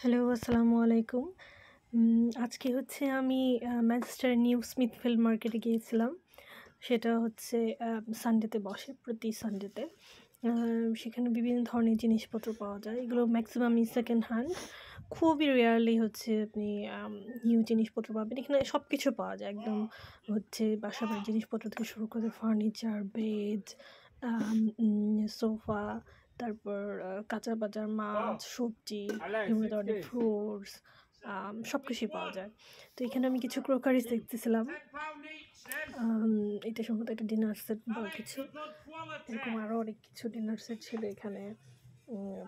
Hello, আসসালামু আলাইকুম। আজকে হচ্ছে আমি ম্যানচেস্টার নিউ স্মিথফিল্ড মার্কেটে গিয়েছিলাম। সেটা হচ্ছে সানডেতে বসে, প্রতি সানডেতে। সেখানে বিভিন্ন ধরনের জিনিসপত্র পাওয়া যায়। এগুলো ম্যাক্সিমামই সেকেন্ড হ্যান্ড। খুবই রেয়ারলি হচ্ছে আপনি নিউ জিনিসপত্র পাবেন। এখানে সব কিছু পাওয়া যায়। একদম হচ্ছে বাসাবাড়ির জিনিসপত্র থেকে শুরু করে ফার্নিচার, বেড, সোফা, তারপর কাঁচা বাজার, মাছ, সবজি, বিভিন্ন ধরনের ফ্রুটস, সব কিছুই পাওয়া যায়। তো এখানে আমি কিছু ক্রোকারিস দেখতেছিলাম। এটা সম্ভবত একটা ডিনার সেট বা কিছু এরকম আরও অনেক কিছু ডিনার সেট ছিল এখানে।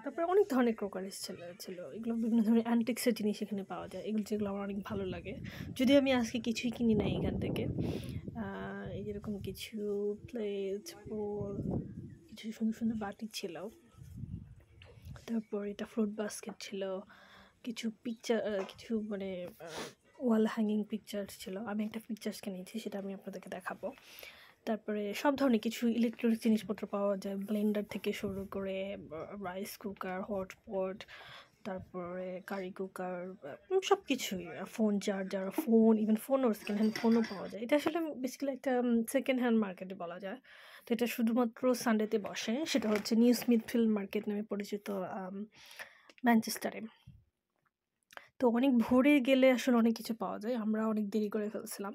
তারপরে অনেক ধরনের ক্রোকারিস ছিল। এগুলো বিভিন্ন ধরনের অ্যান্টিক্সের জিনিস এখানে পাওয়া যায়, যেগুলো আমার অনেক ভালো লাগে। যদিও আমি আজকে কিছুই কিনি নাই এখান থেকে। এই যেরকম কিছু প্লেট, বোল, কিছু সুন্দর সুন্দর বাটি ছিল। তারপর এটা ফ্রুট বাস্কেট ছিল, কিছু পিকচার, কিছু মানে ওয়াল হ্যাঙ্গিং পিকচার ছিল। আমি একটা পিকচার্স কিনেছি, সেটা আমি আপনাদেরকে দেখাবো। তারপরে সব ধরনের কিছু ইলেকট্রনিক জিনিসপত্র পাওয়া যায়, ব্লেন্ডার থেকে শুরু করে রাইস কুকার, হটপট, তারপরে কারি কুকার, সব কিছুই, ফোন চার্জার, ইভেন ফোনও, সেকেন্ড হ্যান্ড ফোনও পাওয়া যায়। এটা আসলে বেসিক্যালি একটা সেকেন্ড হ্যান্ড মার্কেটে বলা যায়। তো এটা শুধুমাত্র সানডেতে বসে। সেটা হচ্ছে নিউ স্মিথফিল্ড মার্কেট নামে পরিচিত ম্যানচেস্টারে। তো অনেক ভোরে গেলে আসলে অনেক কিছু পাওয়া যায়। আমরা অনেক দেরি করে ফেলছিলাম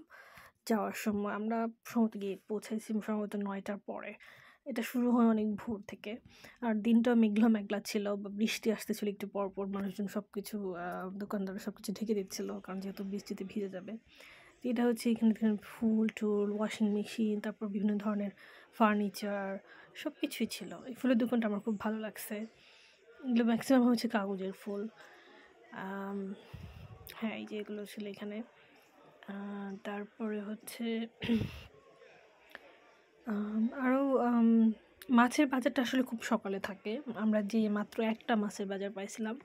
যাওয়ার সময়। আমরা সম্ভবত গিয়ে পৌঁছেছি সম্ভবত ৯টার পরে। এটা শুরু হয় অনেক ভোর থেকে। আর দিনটা মেঘলা মেঘলা ছিল, বা বৃষ্টি আসতেছিল একটু পরপর। মানুষজন সব কিছু, দোকানদাররা সব কিছু ঢেকে দিচ্ছিল, কারণ যেহেতু বৃষ্টিতে ভিজে যাবে। তো এটা হচ্ছে এখানে ফুল টুল, ওয়াশিং মেশিন, তারপর বিভিন্ন ধরনের ফার্নিচার, সব কিছুই ছিল। এই ফুলের দোকানটা আমার খুব ভালো লাগছে। এগুলো ম্যাক্সিমাম হচ্ছে কাগজের ফুল। হ্যাঁ, এই যে এগুলো ছিল এখানে। তারপরে হচ্ছে আরও মাছের বাজারটা আসলে খুব সকালে থাকে। আমরা যে মাত্র একটা মাছের বাজার পাইছিলাম,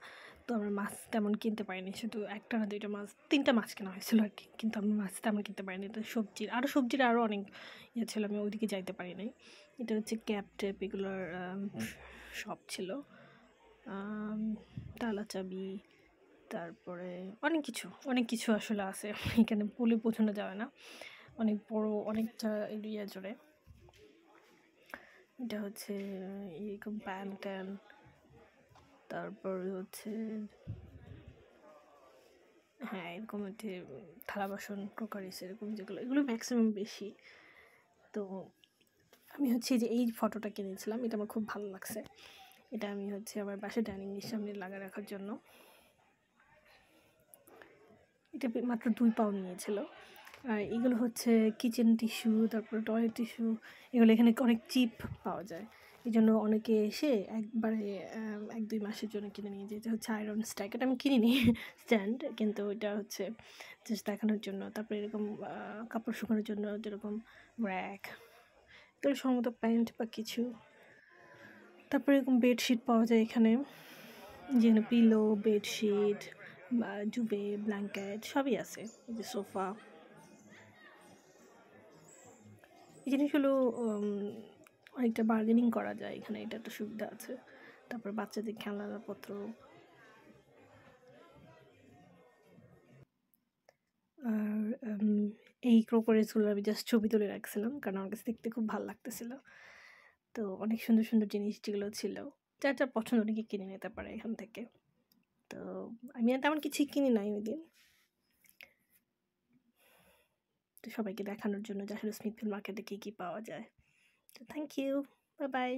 তো আমরা মাছ তেমন কিনতে পারিনি। শুধু একটা না দুইটা মাছ, তিনটা মাছ কেনা হয়েছিল আর কি, কিন্তু আমি মাছ তেমন কিনতে পারিনি। তো সবজির আরও অনেক ইয়ে ছিল, আমি ওইদিকে যাইতে পারি নাই। এটা হচ্ছে ক্যাপ ট্যাপ, এগুলোর শপ ছিল। তালা চাবি, তারপরে অনেক কিছু আসলে আছে এখানে, বলে বোঝানো যাবে না। অনেক বড়, অনেকটা এরিয়া জুড়ে। এটা হচ্ছে এরকম প্যান ট্যান, তারপরে হচ্ছে হ্যাঁ এরকম হচ্ছে থালা বাসন, ক্রোকারিস, এরকম এগুলো ম্যাক্সিমাম বেশি। তো আমি হচ্ছে যে এই ফটোটা কিনেছিলাম, এটা আমার খুব ভালো লাগছে। এটা আমি হচ্ছে আমার বাসায় ডাইনিংয়ের সামনে লাগা রাখার জন্য। এটা মাত্র 2 পাউন্ড নিয়েছিল। আর এগুলো হচ্ছে কিচেন টিস্যু, তারপরে টয়লেট টিস্যু। এগুলো এখানে অনেক চিপ পাওয়া যায়। এই জন্য অনেকে এসে একবারে 1-2 মাসের জন্য কিনে নিয়ে যায়। এটা হচ্ছে আয়রন স্ট্যাক। এটা আমি কিনিনি স্ট্যান্ড, কিন্তু এটা হচ্ছে জাস্ট দেখানোর জন্য। তারপরে এরকম কাপড় শুকানোর জন্য যেরকম র্যাক, এগুলো সম্ভবত প্যান্ট বা কিছু। তারপরে এরকম বেডশিট পাওয়া যায় এখানে, যেখানে পিলো, বেডশিট, ডুবে, ব্ল্যাঙ্কেট সবই আছে। এই যে সোফা, এই জিনিসগুলো অনেকটা বার্গেনিং করা যায় এখানে, এটা একটা সুবিধা আছে। তারপর বাচ্চাদের খেলনাপত্র। আর এই ক্রোকারিসগুলো আমি জাস্ট ছবি তুলে রাখছিলাম, কারণ আমার কাছে দেখতে খুব ভালো লাগতেছিল। তো অনেক সুন্দর সুন্দর জিনিস যেগুলো ছিল, যার যার পছন্দ অনেকে কিনে নিতে পারে এখান থেকে। তো আমি আর তেমন কিছুই কিনি নাই ওই দিন। তো সবাইকে দেখানোর জন্য যে আসলে স্মিথফিল্ড মার্কেটে কী কী পাওয়া যায়। তো থ্যাংক ইউ, বাই বাই।